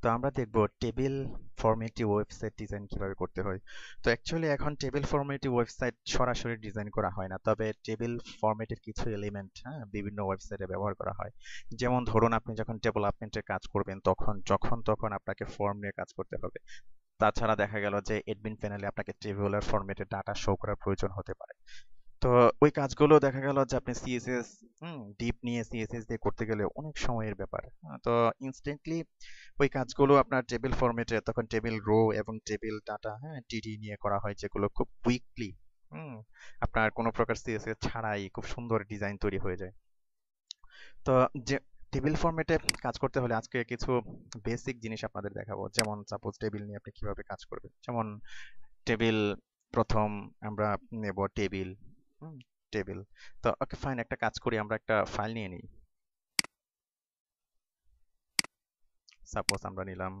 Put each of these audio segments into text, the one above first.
তো আমরা দেখব টেবিল ফরম্যাটে ওয়েবসাইট ডিজাইন কিভাবে করতে হয়। তো অ্যাকচুয়ালি এখন টেবিল ফরম্যাটে ওয়েবসাইট সরাসরি ডিজাইন করা হয় না, তবে টেবিল ফরম্যাটের কিছু এলিমেন্ট বিভিন্ন ওয়েবসাইটে ব্যবহার করা হয়। যেমন ধরুন আপনি যখন ডেভেলপমেন্টের কাজ করবেন তখন আপনাকে ফর্ম নিয়ে কাজ করতে হবে। তাছাড়া দেখা গেল যে অ্যাডমিন প্যানেলে আপনাকে টেবিউলার ফরম্যাটে ডাটা শো করার প্রয়োজন হতে পারে। তো ওই কাজগুলো দেখা গেল যে আপনি সিএসএস ডিপ নিয়ে সিএসএস দিয়ে করতে গেলে অনেক সময়ের ব্যাপার। তো ইনস্ট্যান্টলি ওই কাজগুলো আপনার টেবিল ফরম্যাটে তখন টেবিল রো এবং টেবিল ডাটা টিডি নিয়ে করা হয়, যেগুলো খুব কুইকলি হুম আপনার কোনো প্রকার সিএসএস ছাড়াই খুব সুন্দর ডিজাইন তৈরি হয়ে যায়। তো যে টেবিল ফরম্যাটে কাজ করতে হলে আজকে কিছু বেসিক জিনিস আপনাদের দেখাবো। যেমন সাপোজ টেবিল নিয়ে আপনি কিভাবে কাজ করবেন। যেমন টেবিল, প্রথম আমরা নেব টেবিল। টেবিল। তো ওকে ফাইন, একটা কাজ করি, আমরা একটা ফাইল নিয়ে নিই। সাপোজ আমরা নিলাম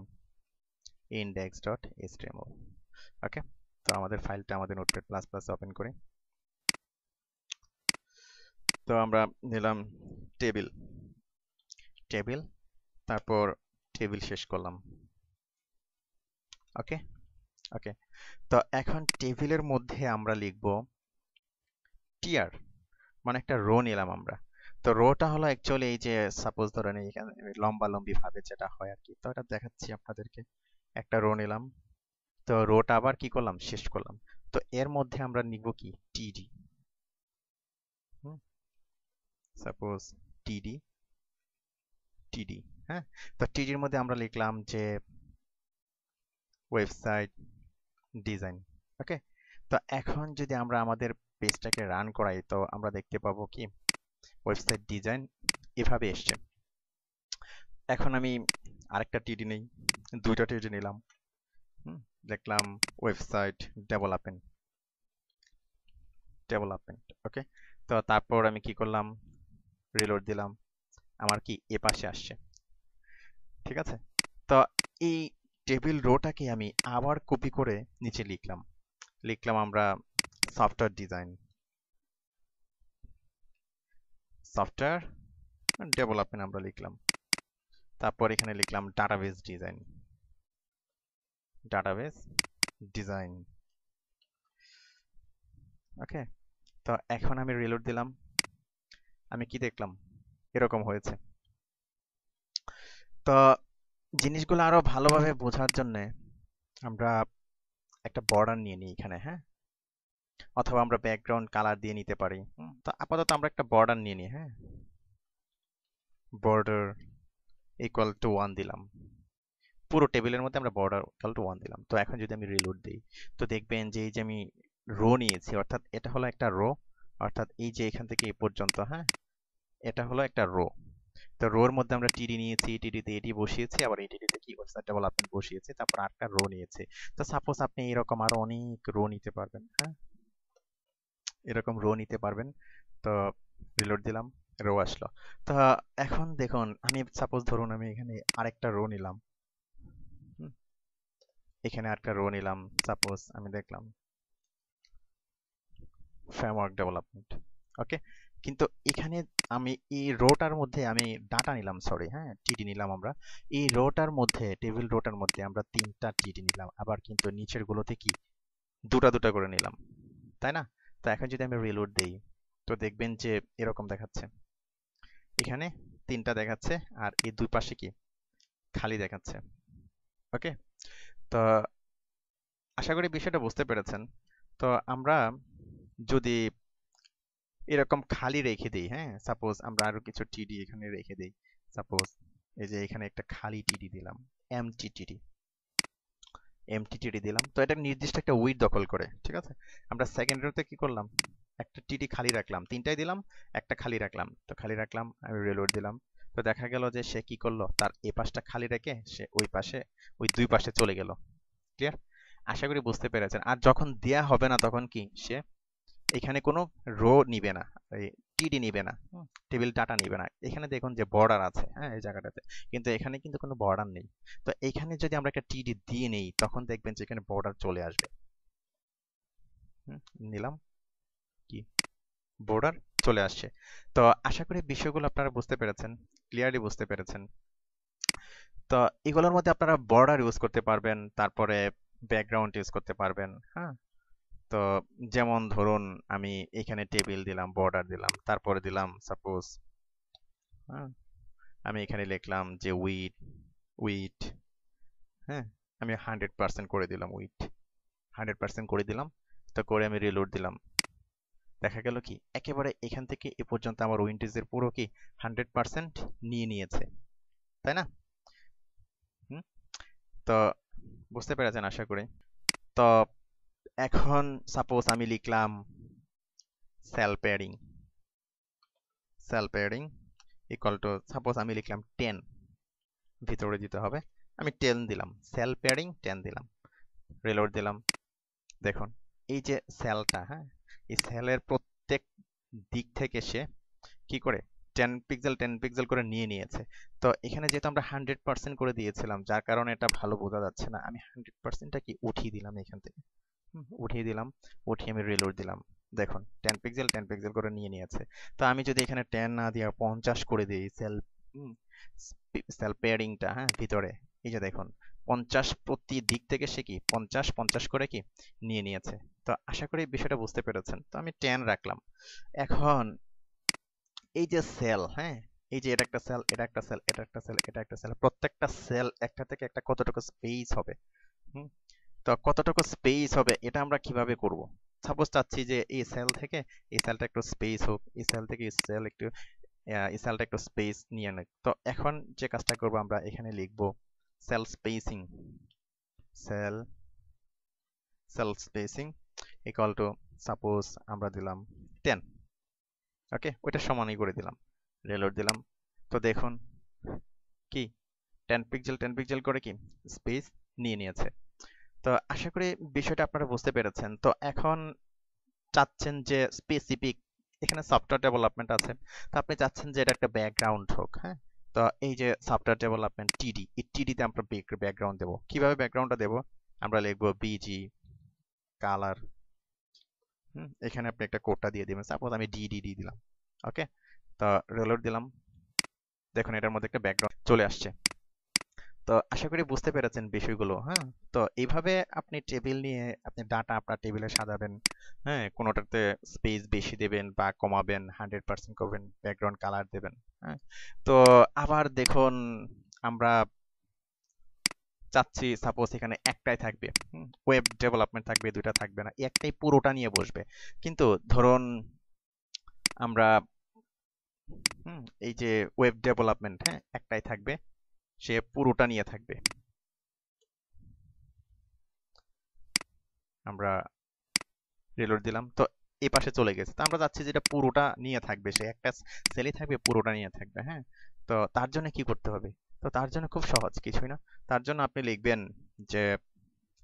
index.html। ওকে, তো আমাদের ফাইলটা আমাদের নোটপ্যাড প্লাস প্লাস ওপেন করি। তো আমরা নিলাম টেবিল, টেবিল, তারপর টেবিল শেষ করলাম। ওকে, ওকে। তো এখন টেবিলের মধ্যে আমরা লিখব টিয়ার, মানে একটা রো নিলাম আমরা। তো রোটা হলো অ্যাকচুয়ালি এই যে সাপোজ ধরেন এইখানে লম্বালম্বি ভাবে যেটা হয় আর কি, তো এটা দেখাচ্ছি আপনাদেরকে। একটা রো নিলাম, তো রোটা আবার কি করলাম, শেষ করলাম। তো এর মধ্যে আমরা নিব কি, টিডি। সাপোজ টিডি, টিডি। হ্যাঁ, তো টিডির মধ্যে আমরা লিখলাম যে ওয়েবসাইট ডিজাইন। ওকে, তো এখন যদি আমরা আমাদের পেজটাকে রান করাই, তো আমরা দেখতে পাবো কি ওয়েবসাইট ডিজাইন এভাবে এসছে। এখন আমি আরেকটা টিডি নেই, দুইটা টিডি নিলাম। দেখলাম ওয়েবসাইট ডেভেলপমেন্ট, ডেভেলপমেন্ট। ওকে, তো তারপর আমি কি করলাম, রিলোড দিলাম, আমার কি এ পাশে আসছে। ঠিক আছে, তো এই টেবিল রোটাকে আমি আবার কপি করে নিচে লিখলাম, লিখলাম আমরা সফটওয়্যার ডিজাইন, সফটওয়্যার ডেভেলপমেন্ট আমরা লিখলাম। তারপর এখানে লিখলাম ডাটাবেস ডিজাইন, ডাটাবেস ডিজাইন। ওকে, তো এখন আমি রিলোড দিলাম, আমি কি দেখলাম, এরকম হয়েছে। তো জিনিসগুলো আরো ভালোভাবে বোঝার জন্য আমরা একটা বর্ডার নিয়ে নিই এখানে। হ্যাঁ, অথবা আমরা ব্যাকগ্রাউন্ড কালার দিয়ে নিতে পারি। তো আপাতত আমরা একটা বর্ডার নিয়ে নিই। হ্যাঁ, বর্ডার ইকুয়াল টু 1 দিলাম। পুরো টেবিলের মধ্যে আমরা বর্ডার ইকুয়াল টু 1 দিলাম। তো এখন যদি আমি রিলোড দিই, তো দেখবেন যে এই যে আমি রো নিয়েছি, অর্থাৎ এটা হলো একটা রো, অর্থাৎ এই যে এখান থেকে এই পর্যন্ত, হ্যাঁ, এটা হলো একটা রো। তো রোর মধ্যে আমরা টিডি নিয়েছি, টিডিতে এটি বসিয়েছি, আবার এই টিডিতে কি ওয়েবসাইট ডেভেলপমেন্ট বসিয়েছি, তারপর আটটা রো নিয়েছি। তো সাপোজ আপনি এরকম আরো অনেক রো নিতে পারবেন। হ্যাঁ, এরকম রো নিতে পারবেন। তো রিলোড দিলাম, রো আসলো। তো এখন দেখুন, আমি সাপোজ ধরুন আমি এখানে আরেকটা রো নিলাম। হুম, এখানে আরেকটা রো নিলাম, সাপোজ আমি দেখলাম ফ্রেমওয়ার্ক ডেভেলপমেন্ট। ওকে, কিন্তু এখানে আমি এই রোটার মধ্যে আমি ডাটা নিলাম, সরি, হ্যাঁ, টিডি নিলাম আমরা। এই রোটার মধ্যে, টেবিল রোটার মধ্যে আমরা 3টা টিডি নিলাম, আবার কিন্তু নিচের গুলোতে কি দুটা দুটা করে নিলাম, তাই না? তো এখন যদি আমি রিলোড দেই, তো দেখবেন যে এরকম দেখাচ্ছে, এখানে 3টা দেখাচ্ছে, আর এই দুই পাশে কি খালি দেখাচ্ছে। ওকে, তো আশা করি বিষয়টা বুঝতে পেরেছেন। তো আমরা যদি এরকম খালি রেখে দেই, হ্যাঁ, সাপোজ আমরা আরো কিছু টিডি এখানে রেখে দেই। সাপোজ এই যে এখানে একটা খালি টিডি দিলাম, এমটি টিডি, এমটি টিডি দিলাম। তো এটা নির্দিষ্ট একটা উইড দখল করে। ঠিক আছে, আমরা সেকেন্ড রোতে কি করলাম, একটা টিডি খালি রাখলাম, 3টাই দিলাম, একটা খালি রাখলাম। তো খালি রাখলাম, আমি রিলোড দিলাম। তো দেখা গেল যে সে কি করলো, তার এই পাশটা খালি রেখে সে ওই পাশে, ওই দুই পাশে চলে গেল। ক্লিয়ার? আশা করি বুঝতে পেরেছেন। আর যখন দেয়া হবে না তখন কি সে এখানে কোনো রো নিবে না, এই টিডি নিবে না, টেবিল ডাটা নিবে না। এখানে দেখুন যে বর্ডার আছে, হ্যাঁ, এই জায়গাটাতে, কিন্তু এখানে কিন্তু কোনো বর্ডার নেই। তো এখানে যদি আমরা একটা টিডি দিয়ে নেই, তখন দেখবেন যে এখানে বর্ডার চলে আসবে। নিলাম, কি বর্ডার চলে আসছে। তো আশা করি বিষয়গুলো আপনারা বুঝতে পেরেছেন, ক্লিয়ারলি বুঝতে পেরেছেন। তো এগুলোর মধ্যে আপনারা বর্ডার ইউজ করতে পারবেন, তারপরে ব্যাকগ্রাউন্ড ইউজ করতে পারবেন। হ্যাঁ, তো যেমন ধরুন আমি এখানে টেবিল দিলাম, বর্ডার দিলাম, তারপরে দিলাম সাপোজ, হ্যাঁ, আমি এখানে লিখলাম যে উইট, হ্যাঁ, আমি 100% করে দিলাম, 100% করে দিলাম। তো করে আমি রিলোড দিলাম। দেখা গেল কি একেবারে এখান থেকে এ পর্যন্ত আমার উইন্ডোজের পুরো কি 100% নিয়ে নিয়েছে, তাই না? হুম, তো বুঝতে পেরেছেন আশা করি। তো এখন সাপোজ আমি লিখলাম sell padding, equal to suppose আমি লিখলাম 10, ভিতরে দিতে হবে, আমি 10 দিলাম, সেল প্যাডিং 10 দিলাম, রিলোড দিলাম। দেখুন এই যে সেলটা, হ্যাঁ, এই সেলের প্রত্যেক দিক থেকে সে কি করে 10 পিক্সেল করে নিয়ে নিয়েছে। তো এখানে যেহেতু আমরা 100% করে দিয়েছিলাম, যার কারণে এটা ভালো বোঝা যাচ্ছে না, আমি 100%টা কি উঠিয়ে দিলাম এখান থেকে। উঠিয়ে দিলাম, উঠিয়ে আমি রিলোড দিলাম। দেখুন 10 পিক্সেল করে নিয়ে নিয়েছে। তো আমি যদি এখানে 10 না দিয়ে 50 করে দিই সেল পেয়ারিংটা, হ্যাঁ, ভিতরে এই যে দেখুন 50 প্রতি দিক থেকে সে কি 50 50 করে কি নিয়ে নিয়েছে। তো আশা করি বিষয়টা বুঝতে পেরেছেন। তো আমি 10 রাখলাম। এখন এই যে সেল, হ্যাঁ, এই যে এটা একটা সেল, এটা একটা সেল, এটা একটা সেল, এটা একটা সেল, প্রত্যেকটা সেল একটা থেকে একটা কতটুকু স্পেস হবে। হুম, তো কতটুকু স্পেস হবে এটা আমরা কিভাবে করব? সাপোজ চাচ্ছি যে এই সেল থেকে এই সেলটা একটু স্পেস হোক, এই সেল থেকে এই সেল একটু এই সেলটা একটু স্পেস নিয়ে নেক। তো এখন যে কাজটা করব আমরা এখানে লিখব cell spacing, cell cell spacing equal to suppose আমরা দিলাম 10। ওকে, ওইটা সমানই করে দিলাম, রিলোড দিলাম। তো দেখুন কি 10 পিক্সেল করে কি স্পেস নিয়ে নিয়েছে। তো আশা করি বিষয়টা আপনারা বুঝতে পেরেছেন। তো এখন চাচ্ছেন যে স্পেসিফিক, এখানে সফটওয়্যার ডেভেলপমেন্ট আছে, তো আপনি চাচ্ছেন যে এটা একটা ব্যাকগ্রাউন্ড হোক, হ্যাঁ। তো এই যে সফটওয়্যার ডেভেলপমেন্ট টিডি, এই টিডিতে আমরা ব্যাকগ্রাউন্ড দেবো। কিভাবে ব্যাকগ্রাউন্ডটা দেবো? আমরা লিখবো বিজি কালার। এখানে আপনি একটা কোডটা দিয়ে দিবেন, সাপোজ আমি ডিডিডি দিলাম। ওকে, তো রিলোড দিলাম। দেখুন এটার মধ্যে একটা ব্যাকগ্রাউন্ড চলে আসছে। তো আশা করি বুঝতে পেরেছেন বিষয়গুলো, হ্যাঁ। তো এইভাবে আপনি টেবিল নিয়ে আপনি ডাটা আপনার টেবিলে সাজাবেন, হ্যাঁ, কোনোটাতে স্পেস বেশি দেবেন বা কমাবেন, 100% করবেন, ব্যাকগ্রাউন্ড কালার দেবেন, হ্যাঁ। তো আবার দেখুন আমরা চাচ্ছি সাপোজ এখানে একটাই থাকবে, ওয়েব ডেভেলপমেন্ট থাকবে, দুইটা থাকবে না, একটাই পুরোটা নিয়ে বসবে। কিন্তু ধরুন আমরা এই যে ওয়েব ডেভেলপমেন্ট, হ্যাঁ, একটাই থাকবে, সে পুরোটা নিয়ে থাকবে। আমরা রিলোড দিলাম, তো এই পাশে চলে গেছে। তো আমরা চাচ্ছি যেটা পুরোটা নিয়ে থাকবে, সে একটা সেলই থাকবে, পুরোটা নিয়ে থাকবে, হ্যাঁ। তো তার জন্য কি করতে হবে? তো তার জন্য খুব সহজ, কিছুই না। তার জন্য আপনি লিখবেন যে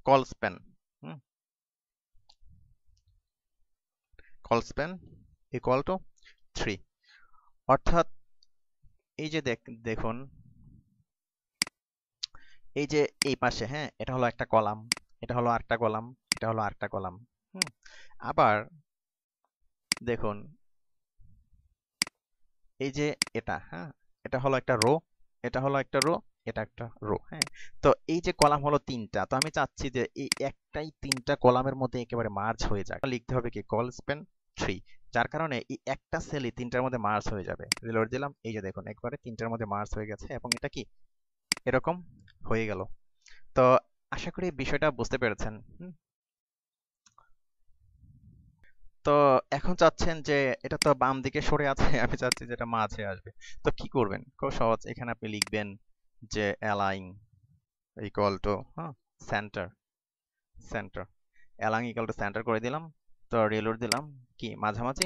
call span, call span equal to 3। অর্থাৎ এই যে দেখুন এই যে এই পাশে, হ্যাঁ, এটা হলো একটা কলাম, এটা হলো আরেকটা কলাম, এটা হলো আরেকটা কলাম। আবার দেখুন এই যে এটা, হ্যাঁ, এটা হলো একটা রো, এটা হলো একটা রো, এটা একটা রো, হ্যাঁ। তো এই যে কলাম হলো তিনটা, তো আমি চাচ্ছি যে এই একটাই তিনটা কলামের মধ্যে একেবারে মার্জ হয়ে যাক। লিখতে হবে কি কল স্প্যান 3, যার কারণে এই একটা সেলই তিনটার মধ্যে মার্জ হয়ে যাবে। রিলোড দিলাম, এই যে দেখুন একবারে তিনটার মধ্যে মার্জ হয়ে গেছে এবং এটা কি এরকম হয়ে গেল। তো আশা করি বিষয়টা বুঝতে পেরেছেন। তো এখন চাচ্ছেন যে এটা তো বাম দিকে সরে আছে, আমি চাচ্ছি যে এটা মাঝে আসবে। তো কি করবেন? খুব সহজ, এখানে আপনি লিখবেন যে অ্যালাইন ইকুয়াল টু, হ্যাঁ, centre, centre, align equal to centre করে দিলাম। তো রিলোড দিলাম, কি মাঝামাঝি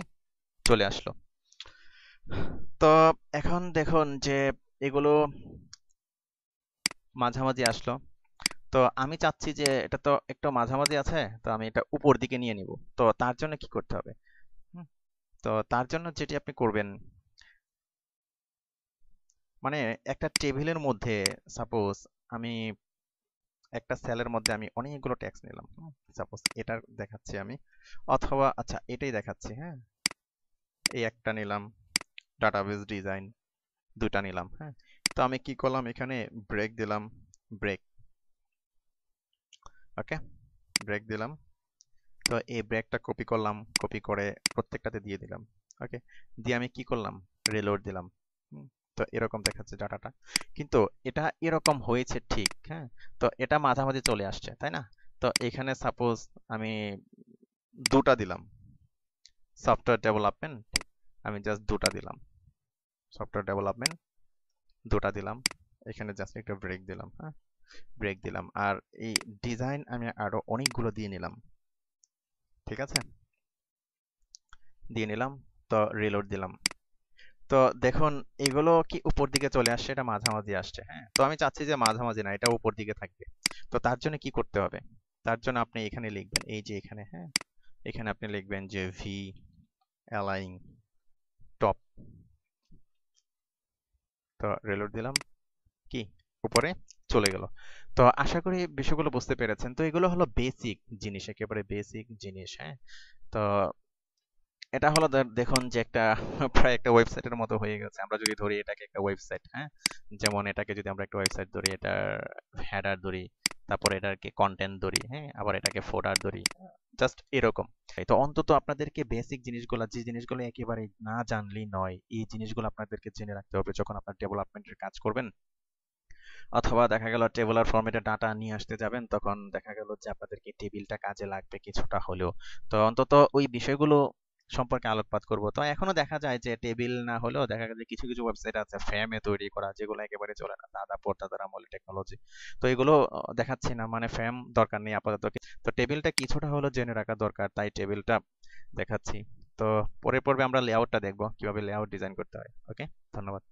চলে আসলো। তো এখন দেখুন যে এগুলো মাঝামাঝি আসলো। তো আমি চাচ্ছি যে এটা তো একটু মাঝামাঝি আছে, তো আমি এটা উপর দিকে নিয়ে নিব। তো তার জন্য কি করতে হবে? হুম, তো তার জন্য যেটি আপনি করবেন, মানে একটা টেবিলের মধ্যে সাপোজ আমি একটা সেলের মধ্যে আমি অনেকগুলো ট্যাক্স নিলাম, সাপোজ এটা দেখাচ্ছি আমি, অথবা আচ্ছা এটাই দেখাচ্ছি, হ্যাঁ, এই একটা নিলাম, ডাটাবেস ডিজাইন দুটা নিলাম, হ্যাঁ। তো তো আমি কি করলাম, এখানে ব্রেক দিলাম, ব্রেক। ওকে, ব্রেক দিলাম। তো এই ব্রেকটা কপি করলাম, কপি করে প্রত্যেকটাতে দিয়ে দিলাম। ওকে, দিয়ে আমি কি করলাম, রিলোড দিলাম। হুম, তো এরকম দেখাচ্ছে ডাটাটা, কিন্তু এটা এরকম হয়েছে ঠিক, হ্যাঁ। তো এটা মাঝামাঝি চলে আসছে, তাই না? তো এখানে সাপোজ আমি দুটা দিলাম, সফটওয়্যার ডেভেলপমেন্ট, আমি জাস্ট দুটা দিলাম, সফটওয়্যার ডেভেলপমেন্ট দুটা দিলাম। এখানে জাস্ট একটা ব্রেক দিলাম, হ্যাঁ, ব্রেক দিলাম। আর এই ডিজাইন আমি আরো অনেকগুলো দিয়ে নিলাম, ঠিক আছে, দিয়ে নিলাম। তো রিলোড দিলাম। তো দেখুন, এগুলো কি উপর দিকে চলে আসছে, এটা মাঝামাঝি আসছে, হ্যাঁ। তো আমি চাচ্ছি যে মাঝামাঝি না, এটা উপর দিকে থাকবে। তো তার জন্য কি করতে হবে, তার জন্য আপনি এখানে লিখবেন, এই যে এখানে, হ্যাঁ, এখানে আপনি লিখবেন যে ভি অ্যালাইন টপ। তো রিলোড দিলাম, কি উপরে চলে গেল। তো আশা করি বিষয়গুলো বুঝতে পেরেছেন। তো এগুলো হলো বেসিক জিনিস, একেবারে বেসিক জিনিস, হ্যাঁ। তো এটা হলো দেখুন যে একটা প্রায় একটা ওয়েবসাইটের মতো হয়ে গেছে। আমরা যদি ধরি এটাকে একটা ওয়েবসাইট, হ্যাঁ, যেমন এটাকে যদি আমরা একটা ওয়েবসাইট ধরি, এটার হেডার ধরি, তারপরে এটাকে কন্টেন্ট ধরি, হ্যাঁ, আবার এটাকে ফোল্ডার ধরি, জাস্ট এরকম। তো অন্তত আপনাদেরকে বেসিক জিনিসগুলো, যে জিনিসগুলো একেবারে না জানলেই নয়, এই জিনিসগুলো আপনাদেরকে জেনে রাখতে হবে যখন আপনার ডেভেলপমেন্টের কাজ করবেন, অথবা দেখা গেল টেবুলার ফরম্যাটে ডাটা নিয়ে আসতে যাবেন, তখন দেখা গেল যে আপনাদেরকে টেবিলটা কাজে লাগবে কিছুটা হলেও। তো অন্তত ওই বিষয়গুলো সম্পর্কে আলোকপাত করব। তো এখনো দেখা যায় যে টেবিল না হলেও দেখা যায় যে কিছু কিছু ওয়েবসাইট আছে ফ্যামে তৈরি করা, যেগুলো একেবারে চলে না, দাদা পড়দাদার আমলের টেকনোলজি। তো এগুলো দেখাচ্ছি না, মানে ফ্যাম দরকার নেই আপাতত। তো টেবিলটা কিছুটা হলেও জেনে রাখা দরকার, তাই টেবিলটা দেখাচ্ছি। তো পরের পর্বে আমরা লেআউটটা দেখবো, কিভাবে লেআউট ডিজাইন করতে হয়। ওকে, ধন্যবাদ।